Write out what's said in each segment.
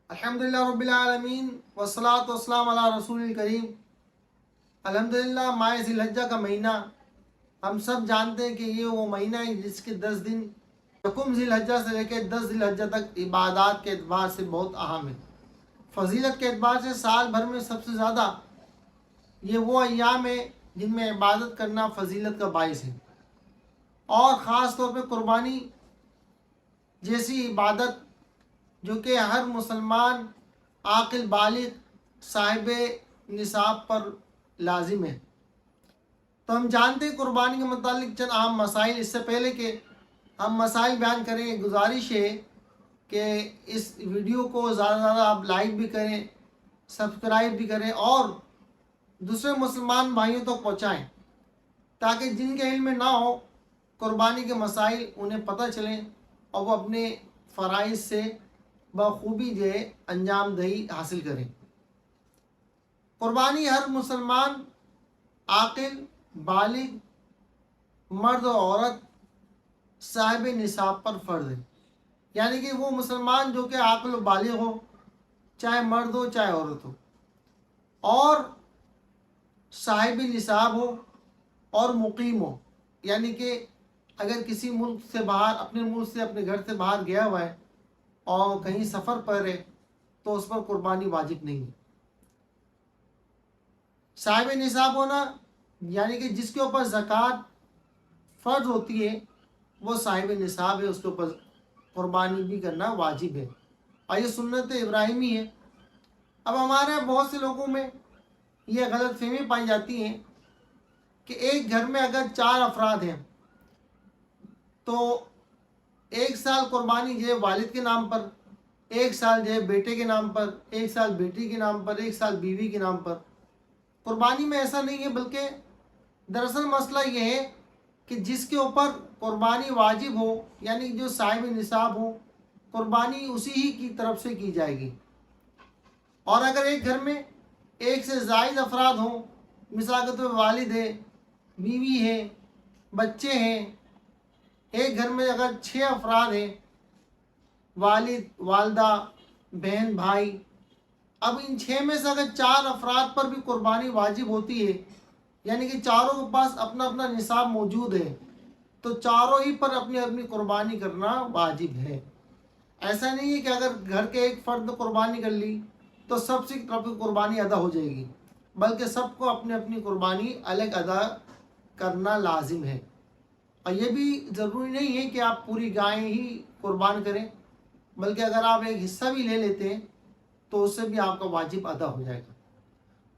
الحمدللہ رب العالمین والصلاۃ والسلام علی رسول الکریم۔ الحمدللہ ماہ ذی الحجہ کا مہینہ ہم سب جانتے ہیں کہ یہ وہ مہینہ ہے جس کے 10 دن یکم ذی الحجہ سے لے کے 10 ذی الحجہ تک عبادات کے اعتبار سے بہت اہم ہے۔ فضیلت کے اعتبار سے سال بھر میں سب سے زیادہ یہ وہ ایام ہے جن میں عبادت کرنا فضیلت کا باعث ہے، اور خاص طور پہ قربانی جیسی عبادت جو کہ ہر مسلمان عاقل بالغ صاحب نصاب پر لازم ہے۔ تو ہم جانتے ہیں قربانی کے متعلق چند اہم مسائل۔ اس سے پہلے کہ ہم مسائل بیان کریں، گزارش ہے کہ اس ویڈیو کو زیادہ سے زیادہ آپ لائک بھی کریں، سبسکرائب بھی کریں اور دوسرے مسلمان بھائیوں تک پہنچائیں، تاکہ جن کے علم میں نہ ہو قربانی کے مسائل انہیں پتہ چلیں اور وہ اپنے فرائض سے بخوبی جو ہے انجام دہی حاصل کریں۔ قربانی ہر مسلمان عاقل بالغ مرد و عورت صاحب نصاب پر فرض ہے، یعنی کہ وہ مسلمان جو کہ عاقل و بالغ ہو، چاہے مرد ہو چاہے عورت ہو، اور صاحب نصاب ہو اور مقیم ہو، یعنی کہ اگر کسی ملک سے باہر، اپنے ملک سے اپنے گھر سے باہر گیا ہوا ہے اور کہیں سفر پر ہے تو اس پر قربانی واجب نہیں ہے۔ صاحب نصاب ہونا یعنی کہ جس کے اوپر زکوٰۃ فرض ہوتی ہے وہ صاحب نصاب ہے، اس کے اوپر قربانی بھی کرنا واجب ہے، اور یہ سنت ابراہیمی ہے۔ اب ہمارے بہت سے لوگوں میں یہ غلط فہمی پائی جاتی ہے کہ ایک گھر میں اگر 4 افراد ہیں تو ایک سال قربانی جو ہے والد کے نام پر، ایک سال جو ہے بیٹے کے نام پر، ایک سال بیٹی کے نام پر، ایک سال بیوی کے نام پر۔ قربانی میں ایسا نہیں ہے، بلکہ دراصل مسئلہ یہ ہے کہ جس کے اوپر قربانی واجب ہو، یعنی جو صاحب نصاب ہو، قربانی اسی ہی کی طرف سے کی جائے گی۔ اور اگر ایک گھر میں ایک سے زائد افراد ہوں، مثال کے طور پر والد ہے، بیوی ہے، بچے ہیں، ایک گھر میں اگر 6 افراد ہیں، والد والدہ بہن بھائی، اب ان 6 میں سے اگر 4 افراد پر بھی قربانی واجب ہوتی ہے، یعنی کہ چاروں کے پاس اپنا اپنا نصاب موجود ہے، تو چاروں ہی پر اپنی اپنی قربانی کرنا واجب ہے۔ ایسا نہیں ہے کہ اگر گھر کے ایک فرد نے قربانی کر لی تو سب سے طرف قربانی ادا ہو جائے گی، بلکہ سب کو اپنی اپنی قربانی الگ ادا کرنا لازم ہے۔ اور یہ بھی ضروری نہیں ہے کہ آپ پوری گائے ہی قربان کریں، بلکہ اگر آپ ایک حصہ بھی لے لیتے ہیں تو اس سے بھی آپ کا واجب ادا ہو جائے گا۔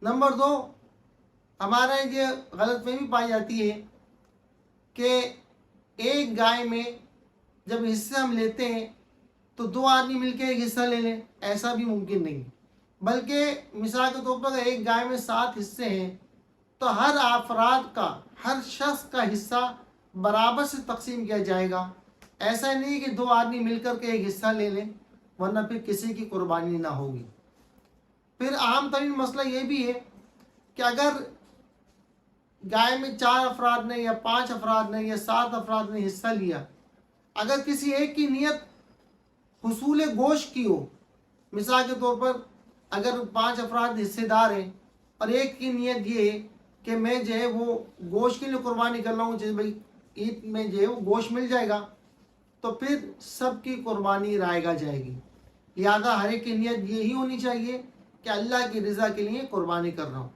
نمبر 2، ہمارے یہ غلط فہمی پائی جاتی ہے کہ ایک گائے میں جب حصہ ہم لیتے ہیں تو 2 آدمی مل کے ایک حصہ لے لیں، ایسا بھی ممکن نہیں، بلکہ مثال کے طور پر اگر ایک گائے میں 7 حصے ہیں تو ہر افراد کا، ہر شخص کا حصہ برابر سے تقسیم کیا جائے گا۔ ایسا نہیں کہ 2 آدمی مل کر کے ایک حصہ لے لیں، ورنہ پھر کسی کی قربانی نہ ہوگی۔ پھر اہم ترین مسئلہ یہ بھی ہے کہ اگر گائے میں 4 افراد نے یا 5 افراد نے یا 7 افراد نے حصہ لیا، اگر کسی ایک کی نیت حصول گوشت کی ہو، مثال کے طور پر اگر 5 افراد حصے دار ہیں اور ایک کی نیت یہ ہے کہ میں جو ہے وہ گوشت کے لیے قربانی کر رہا ہوں، جیسے بھائی عید میں جو ہے وہ گوشت مل جائے گا، تو پھر سب کی قربانی رائے گا جائے گی۔ لہذا ہر ایک کی نیت یہی ہونی چاہیے کہ اللہ کی رضا کے لیے قربانی کر رہا ہوں۔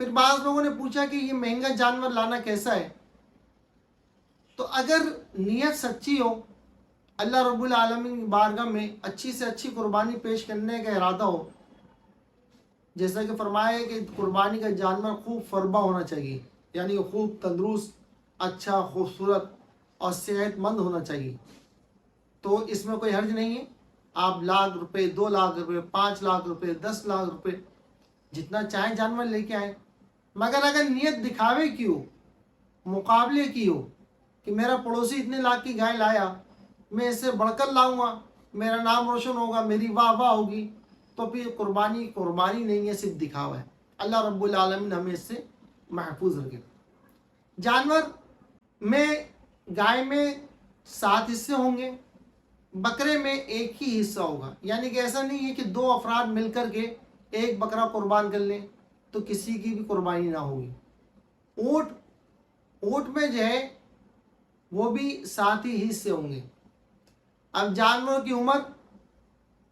پھر بعض لوگوں نے پوچھا کہ یہ مہنگا جانور لانا کیسا ہے؟ تو اگر نیت سچی ہو، اللہ رب العالمین کی بارگاہ میں اچھی سے اچھی قربانی پیش کرنے کا ارادہ ہو، جیسا کہ فرمایا ہے کہ قربانی کا جانور خوب فربا ہونا چاہیے، یعنی خوب تندرست، اچھا، خوبصورت اور صحت مند ہونا چاہیے، تو اس میں کوئی حرج نہیں ہے۔ آپ لاکھ روپے، 2 لاکھ روپے، 5 لاکھ روپے، 10 لاکھ روپے جتنا چاہیں جانور لے کے آئیں، مگر اگر نیت دکھاوے کی ہو، مقابلے کی ہو کہ میرا پڑوسی اتنے لاکھ کی گائے لایا، میں اس سے بڑھ کر لاؤں گا، میرا نام روشن ہوگا، میری واہ واہ ہوگی، تو پھر قربانی نہیں ہے، صرف دکھاوا ہے۔ اللہ رب العالمین ہمیں اس سے محفوظ رکھے۔ جانور میں گائے میں 7 حصے ہوں گے، بکرے میں ایک ہی حصہ ہوگا، یعنی کہ ایسا نہیں ہے کہ دو افراد مل کر کے ایک بکرا قربان کر لیں تو کسی کی بھی قربانی نہ ہوگی۔ اونٹ اونٹ میں جو ہے وہ بھی 7 ہی حصے ہوں گے۔ اب جانوروں کی عمر،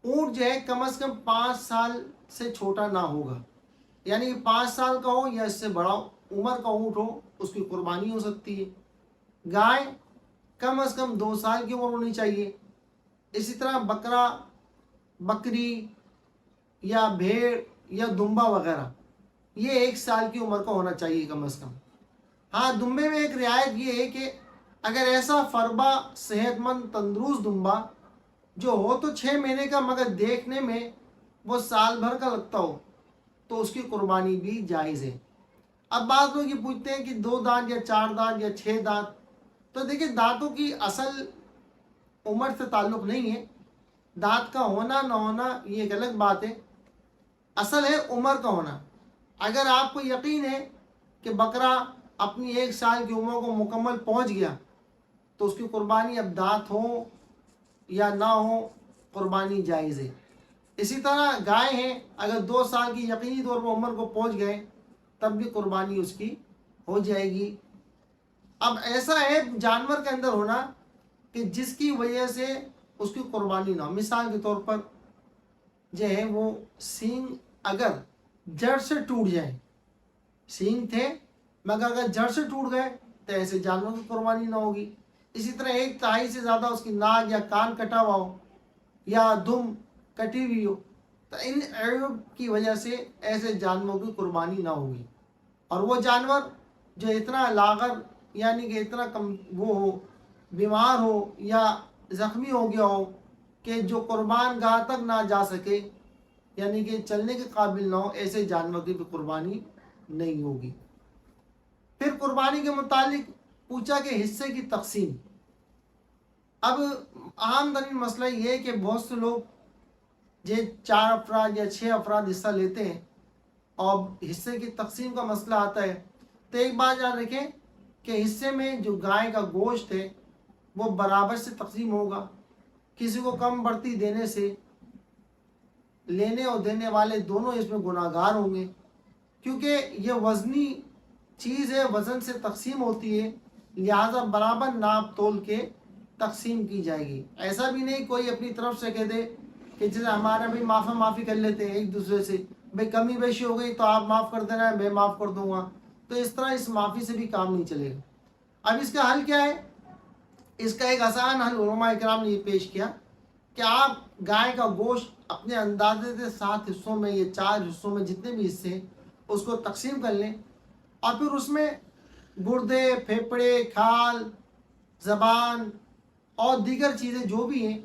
اونٹ جو ہے کم از کم 5 سال سے چھوٹا نہ ہوگا، یعنی کہ 5 سال کا ہو یا اس سے بڑا عمر کا اونٹ ہو، اس کی قربانی ہو سکتی ہے۔ گائے کم از کم 2 سال کی عمر ہونی چاہیے۔ اسی طرح بکرا، بکری یا بھیڑ یا دمبا وغیرہ یہ 1 سال کی عمر کا ہونا چاہیے کم از کم۔ ہاں، دمبے میں ایک رعایت یہ ہے کہ اگر ایسا فربا صحت مند تندرست دمبا جو ہو تو 6 مہینے کا مگر دیکھنے میں وہ سال بھر کا لگتا ہو تو اس کی قربانی بھی جائز ہے۔ اب بعض لوگ یہ پوچھتے ہیں کہ 2 دانت یا 4 دانت یا 6 دانت، تو دیکھیں دانتوں کی اصل عمر سے تعلق نہیں ہے، دانت کا ہونا نہ ہونا یہ ایک الگ بات ہے، اصل ہے عمر کا ہونا۔ اگر آپ کو یقین ہے کہ بکرا اپنی 1 سال کی عمر کو مکمل پہنچ گیا تو اس کی قربانی اب دانت ہو یا نہ ہو قربانی جائز ہے۔ اسی طرح گائے ہیں، اگر 2 سال کی یقینی طور پر عمر کو پہنچ گئے تب بھی قربانی اس کی ہو جائے گی۔ اب ایسا ہے جانور کے اندر ہونا کہ جس کی وجہ سے اس کی قربانی نہ ہو، مثال کے طور پر جو ہے وہ سینگ اگر جڑ سے ٹوٹ جائیں، سینگ تھے مگر اگر جڑ سے ٹوٹ گئے تو ایسے جانور کی قربانی نہ ہوگی۔ اسی طرح 1/3 سے زیادہ اس کی ناک یا کان کٹا ہوا ہو یا دم کٹی ہوئی ہو تو ان عیوب کی وجہ سے ایسے جانوروں کی قربانی نہ ہوگی۔ اور وہ جانور جو اتنا لاغر یعنی کہ اتنا کم وہ ہو، بیمار ہو یا زخمی ہو گیا ہو کہ جو قربان گاہ تک نہ جا سکے، یعنی کہ چلنے کے قابل نہ ہو، ایسے جانور کی بھی قربانی نہیں ہوگی۔ پھر قربانی کے متعلق پوچھا کہ حصے کی تقسیم۔ اب عام ترین مسئلہ یہ ہے کہ بہت سے لوگ جو 4 افراد یا 6 افراد حصہ لیتے ہیں اور حصے کی تقسیم کا مسئلہ آتا ہے تو ایک بات یاد رکھیں کہ حصے میں جو گائے کا گوشت ہے وہ برابر سے تقسیم ہوگا، کسی کو کم بڑھتی دینے سے لینے اور دینے والے دونوں اس میں گناہ گار ہوں گے، کیونکہ یہ وزنی چیز ہے، وزن سے تقسیم ہوتی ہے، لہٰذا برابر ناپ تول کے تقسیم کی جائے گی۔ ایسا بھی نہیں کوئی اپنی طرف سے کہہ دے کہ جیسے ہمارا بھی معافی کر لیتے ہیں ایک دوسرے سے، بھائی کمی بیشی ہو گئی تو آپ معاف کر دینا ہے، میں معاف کر دوں گا، تو اس طرح اس معافی سے بھی کام نہیں چلے گا۔ اب اس کا حل کیا ہے؟ اس کا ایک آسان حل علماء اکرام نے یہ پیش کیا کہ آپ گائے کا گوشت اپنے اندازے سے 7 حصوں میں یا 4 حصوں میں جتنے بھی حصے ہیں اس کو تقسیم کر لیں، اور پھر اس میں گردے، پھیپھڑے، کھال، زبان اور دیگر چیزیں جو بھی ہیں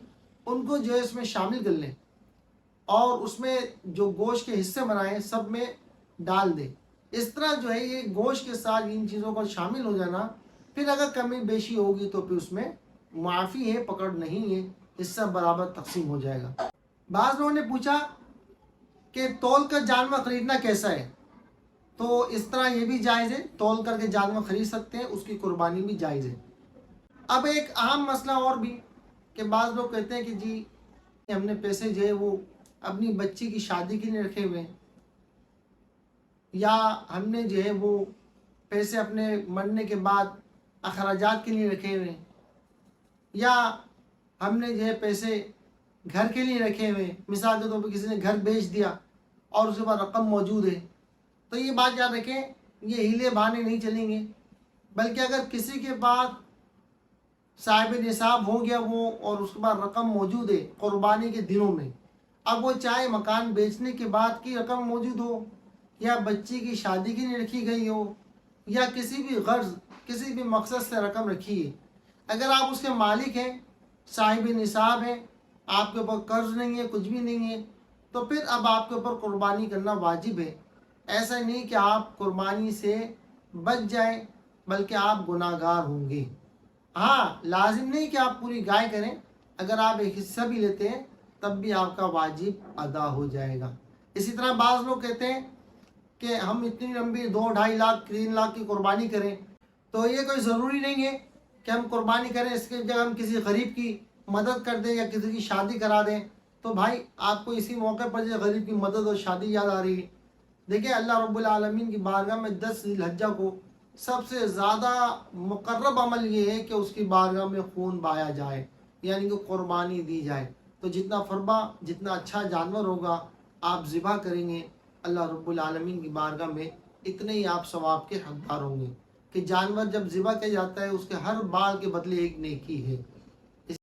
ان کو جو ہے اس میں شامل کر لیں اور اس میں جو گوشت کے حصے بنائیں سب میں ڈال دیں۔ اس طرح جو ہے یہ گوشت کے ساتھ ان چیزوں کو شامل ہو جانا، پھر اگر کمی بیشی ہوگی تو پھر اس میں معافی ہے، پکڑ نہیں ہے، حصہ برابر تقسیم ہو جائے گا۔ بعض لوگوں نے پوچھا کہ تول کر جانور خریدنا کیسا ہے؟ تو اس طرح یہ بھی جائز ہے، تول کر کے جانور خرید سکتے ہیں، اس کی قربانی بھی جائز ہے۔ اب ایک اہم مسئلہ اور بھی کہ بعض لوگ کہتے ہیں کہ جی ہم نے پیسے جو ہے وہ اپنی بچی کی شادی کے لیے رکھے ہوئے ہیں، یا ہم نے جو ہے وہ پیسے اپنے مرنے کے بعد اخراجات کے لیے رکھے ہوئے ہیں، یا ہم نے جو ہے پیسے گھر کے لیے رکھے ہوئے ہیں، مثال کے طور پر کسی نے گھر بیچ دیا اور اس کے بعد رقم موجود ہے، تو یہ بات یاد رکھیں یہ ہیلے بہانے نہیں چلیں گے، بلکہ اگر کسی کے پاس صاحب نصاب ہو گیا وہ اور اس کے بعد رقم موجود ہے قربانی کے دنوں میں، اب وہ چاہے مکان بیچنے کے بعد کی رقم موجود ہو یا بچی کی شادی کے لیے رکھی گئی ہو یا کسی بھی غرض کسی بھی مقصد سے رقم رکھی ہے، اگر آپ اس کے مالک ہیں، صاحب نصاب ہیں، آپ کے اوپر قرض نہیں ہے، کچھ بھی نہیں ہے، تو پھر اب آپ کے اوپر قربانی کرنا واجب ہے۔ ایسا نہیں کہ آپ قربانی سے بچ جائیں بلکہ آپ گناہ گار ہوں گے۔ ہاں، لازم نہیں کہ آپ پوری گائے کریں، اگر آپ ایک حصہ بھی لیتے ہیں تب بھی آپ کا واجب ادا ہو جائے گا۔ اسی طرح بعض لوگ کہتے ہیں کہ ہم اتنی لمبی 2-2.5 لاکھ 3 لاکھ کی قربانی کریں، تو یہ کوئی ضروری نہیں ہے کہ ہم قربانی کریں، اس کی جگہ ہم کسی غریب کی مدد کر دیں یا کسی کی شادی کرا دیں تو بھائی آپ کو اسی موقع پر جو غریب کی مدد اور شادی یاد آ رہی ہے. دیکھیں اللہ رب العالمین کی بارگاہ میں 10 ذی الحجہ کو سب سے زیادہ مقرب عمل یہ ہے کہ اس کی بارگاہ میں خون بہایا جائے، یعنی کہ قربانی دی جائے. تو جتنا اچھا جانور ہوگا آپ ذبح کریں گے اللہ رب العالمین کی بارگاہ میں اتنے ہی آپ ثواب کے حقدار ہوں گے. کہ جانور جب ذبح کیا جاتا ہے اس کے ہر بال کے بدلے ایک نیکی ہے.